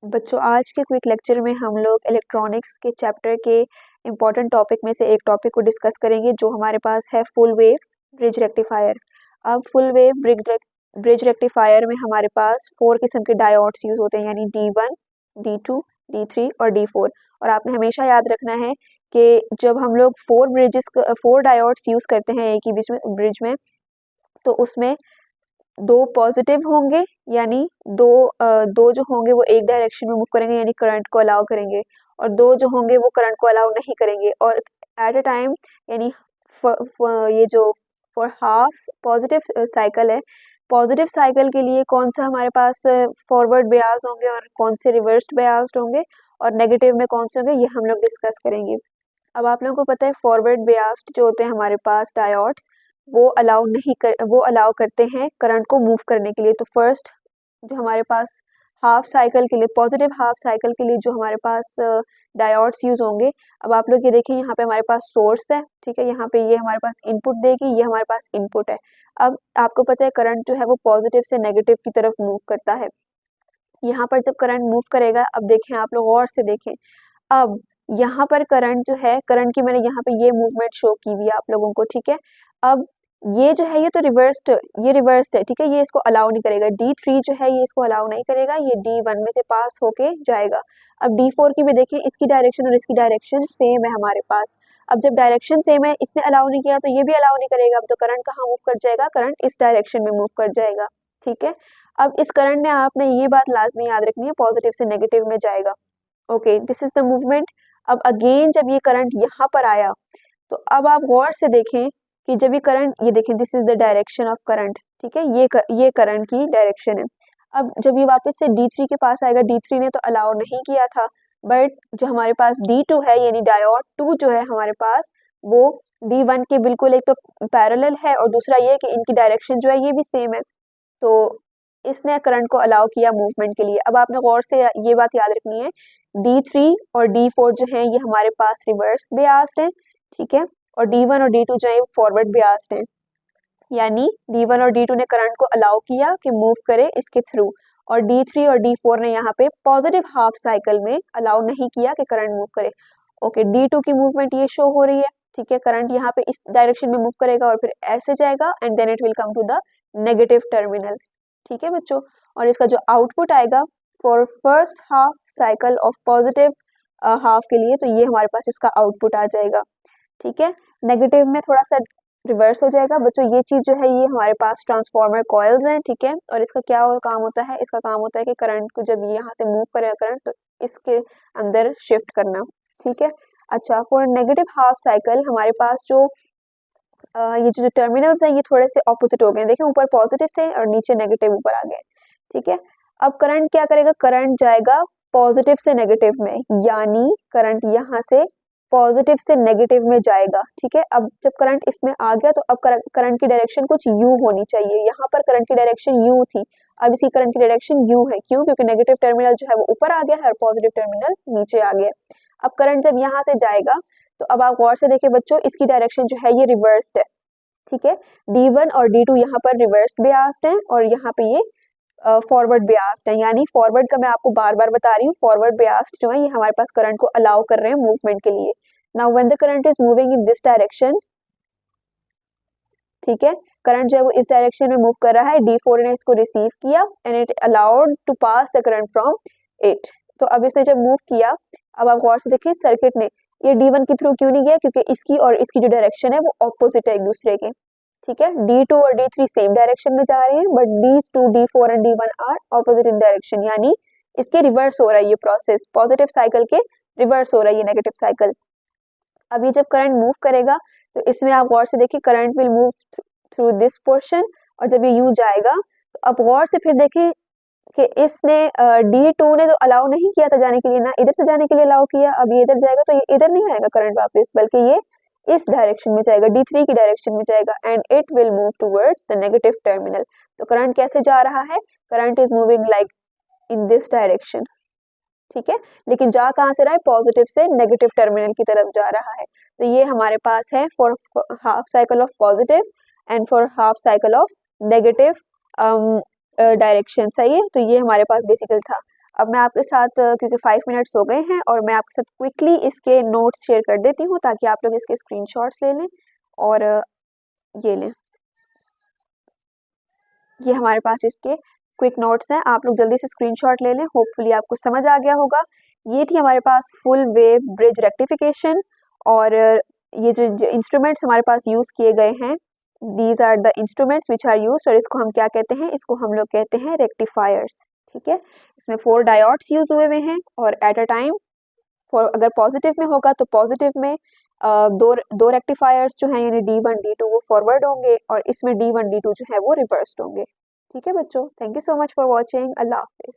बच्चों आज के क्विक लेक्चर में हम लोग इलेक्ट्रॉनिक्स के चैप्टर के इम्पॉर्टेंट टॉपिक में से एक टॉपिक को डिस्कस करेंगे जो हमारे पास है फुल वेव ब्रिज रेक्टिफायर। अब फुल वेव ब्रिज रेक्टिफायर में हमारे पास 4 किस्म के डायोड्स यूज़ होते हैं, यानी D1, D2, D3 और D4। और आपने हमेशा याद रखना है कि जब हम लोग 4 डायोड्स यूज़ करते हैं एक ही ब्रिज में, तो उसमें 2 पॉजिटिव होंगे, यानी दो जो होंगे वो एक डायरेक्शन में मूव करेंगे यानी करंट को अलाउ करेंगे, और 2 जो होंगे वो करंट को अलाउ नहीं करेंगे। और एट अ टाइम यानी ये जो फॉर हाफ पॉजिटिव साइकिल है, पॉजिटिव साइकिल के लिए कौन सा हमारे पास फॉरवर्ड बियास होंगे और कौन से रिवर्स्ड बियास्ड होंगे, और नेगेटिव में कौन से होंगे, ये हम लोग डिस्कस करेंगे। अब आप लोगों को पता है फॉरवर्ड बियास्ड जो होते हैं हमारे पास डायोड्स, वो अलाउ करते हैं करंट को मूव करने के लिए। तो फर्स्ट जो हमारे पास हाफ साइकिल के लिए, पॉजिटिव हाफ साइकिल के लिए जो हमारे पास डायोड्स यूज होंगे, अब आप लोग ये देखिए यहाँ पे हमारे पास सोर्स है, ठीक है, यहाँ पे ये हमारे पास इनपुट देगी, ये हमारे पास इनपुट है। अब आपको पता है करंट जो है वो पॉजिटिव से नेगेटिव की तरफ मूव करता है। यहाँ पर जब करंट मूव करेगा, अब देखें आप लोग गौर से देखें, अब यहाँ पर करंट जो है, करंट की मैंने यहाँ पे ये मूवमेंट शो की हुई है आप लोगों को, ठीक है। अब ये जो है ये तो रिवर्स्ड है, ठीक है, ये इसको अलाउ नहीं करेगा। D3 जो है ये इसको अलाउ नहीं करेगा, ये D1 में से पास होके जाएगा। अब D4 की भी देखें, इसकी डायरेक्शन और इसकी डायरेक्शन सेम है हमारे पास। अब जब डायरेक्शन सेम है, इसने अलाउ नहीं किया तो ये भी अलाउ नहीं करेगा। अब तो करंट कहाँ मूव कर जाएगा, करंट इस डायरेक्शन में मूव कर जाएगा, ठीक है। अब इस करंट में आपने ये बात लाजमी याद रखनी है, पॉजिटिव से नेगेटिव में जाएगा। Okay, this is the movement. अब अगेन जब ये करंट यहाँ पर आया, तो अब आप गौर से देखें कि जब ये करंट, ये देखें this is the direction of current, ठीक है, ये करंट की डायरेक्शन है। अब जब ये वापस से D3 के पास आएगा, D3 ने तो अलाउ नहीं किया था, बट जो हमारे पास D2 है यानी डायोड 2 जो है हमारे पास, वो D1 के बिल्कुल एक तो पैरेलल है, और दूसरा ये कि इनकी डायरेक्शन जो है ये भी सेम है, तो इसने करंट को अलाउ किया मूवमेंट के लिए। अब आपने गौर से ये बात याद रखनी है, D3 और D4 जो है ये हमारे पास रिवर्स बियास्ड है, ठीक है, और D1 और D2 जो है फॉरवर्ड बियास्ड है, यानी D1 और D2 ने करंट को अलाउ किया कि मूव करे इसके थ्रू, और D3 और D4 ने यहाँ पे पॉजिटिव हाफ साइकिल में अलाउ नहीं किया कि करंट मूव करे। ओके, D2 की मूवमेंट ये शो हो रही है, ठीक है, करंट यहाँ पे इस डायरेक्शन में मूव करेगा और फिर ऐसे जाएगा and then it will come to the negative terminal, ठीक है बच्चों। और इसका जो आउटपुट आएगा for first half cycle of positive half के लिए, तो ये हमारे पास इसका आउटपुट आ जाएगा, ठीक है। नेगेटिव में थोड़ा सा रिवर्स हो जाएगा बच्चों। ये चीज जो है ये हमारे पास ट्रांसफार्मर कॉइल्स हैं, ठीक है, और इसका क्या काम होता है, इसका काम होता है कि करंट को जब यहाँ से मूव करेगा करंट, तो इसके अंदर शिफ्ट करना, ठीक है। अच्छा, फॉर नेगेटिव हाफ साइकिल हमारे पास जो ये जो टर्मिनल्स हैं ये थोड़े से ऑपोजिट हो गए, देखिए ऊपर पॉजिटिव थे और नीचे नेगेटिव ऊपर आ गए, ठीक है। अब करंट क्या करेगा, करंट जाएगा पॉजिटिव से नेगेटिव में, यानी करंट यहाँ से पॉजिटिव से नेगेटिव में जाएगा, ठीक है। अब जब करंट इसमें आ गया, तो अब करंट की डायरेक्शन कुछ यू होनी चाहिए। यहाँ पर करंट की डायरेक्शन यू थी, अब इसकी करंट की डायरेक्शन यू है, क्यों, क्योंकि नेगेटिव टर्मिनल जो है वो ऊपर आ गया है और पॉजिटिव टर्मिनल नीचे आ गया। अब करंट जब यहाँ से जाएगा, तो अब आप गौर से देखिए बच्चों, इसकी डायरेक्शन जो है ये रिवर्स्ड है, ठीक है। D1 और D2 यहाँ पर रिवर्स बियास्ड है, और यहाँ पे ये फॉरवर्ड बियास्ड है, यानी फॉरवर्ड का मैं आपको बार बार बता रही हूँ, फॉरवर्ड बियास्ड जो है ये हमारे पास करंट को अलाउ कर रहे हैं मूवमेंट के लिए। Now when the current is moving in this direction, ठीक है, करंट जो है वो इस डायरेक्शन में मूव कर रहा है, D4 ने इसको रिसीव किया and it allowed to pass the current from it. तो अब इसने जब मूव किया, अब आप गौर से देखिए सर्किट ने ये D1 के थ्रू क्यों नहीं गया, क्योंकि इसकी और इसकी जो डायरेक्शन है वो ऑपोजिट है एक दूसरे के, ठीक है। D2 और D3 सेम डायरेक्शन में जा रहे हैं, but D2, D4 and D1 are opposite in direction, यानी इसके रिवर्स हो रहा है ये प्रोसेस, पॉजिटिव साइकिल के रिवर्स हो रहा है ये नेगेटिव साइकिल। अब ये जब करंट मूव करेगा, तो इसमें आप गौर से देखिए current will move through this portion, और जब ये यूं जाएगा, तो अब गौर से फिर देखिए कि इसने D2 ने तो अलाउ नहीं किया था जाने के लिए, ना इधर से जाने के लिए अलाउ किया, अब ये इधर जाएगा तो ये इधर नहीं आएगा करंट वापस, बल्कि ये इस डायरेक्शन में जाएगा, D3 की डायरेक्शन में जाएगा, and it will move towards the negative terminal. तो करंट कैसे जा रहा है, current is moving like in this direction, ठीक है, लेकिन जा कहाँ से रहा है, पॉजिटिव से नेगेटिव टर्मिनल की तरफ जा रहा है। तो ये हमारे पास है for half cycle of positive and for half cycle of negative direction, सही है। तो ये हमारे पास बेसिकल था। अब मैं आपके साथ क्योंकि 5 मिनट्स हो गए हैं और मैं आपके साथ क्विकली इसके नोट्स शेयर कर देती हूँ ताकि आप लोग इसके स्क्रीनशॉट्स ले लें और ये लें, ये हमारे पास इसके क्विक नोट्स हैं, आप लोग जल्दी से स्क्रीनशॉट ले लें। होपफुली आपको समझ आ गया होगा। ये थी हमारे पास फुल वेव ब्रिज रेक्टिफिकेशन और ये जो इंस्ट्रूमेंट्स हमारे पास यूज़ किए गए हैं, these are the instruments which are use, और इसको हम क्या कहते हैं, इसको हम लोग कहते हैं रेक्टिफायर्स। ठीक है, इसमें 4 डायोड्स यूज हुए हैं और एट अ टाइम फॉर अगर पॉजिटिव में होगा तो पॉजिटिव में दो रेक्टिफायर्स जो हैं यानी D1 D2 वो फॉरवर्ड होंगे और इसमें D1 D2 जो है वो रिवर्स्ड होंगे। ठीक है बच्चों, thank you so much for watching. अल्लाह हाफिज़।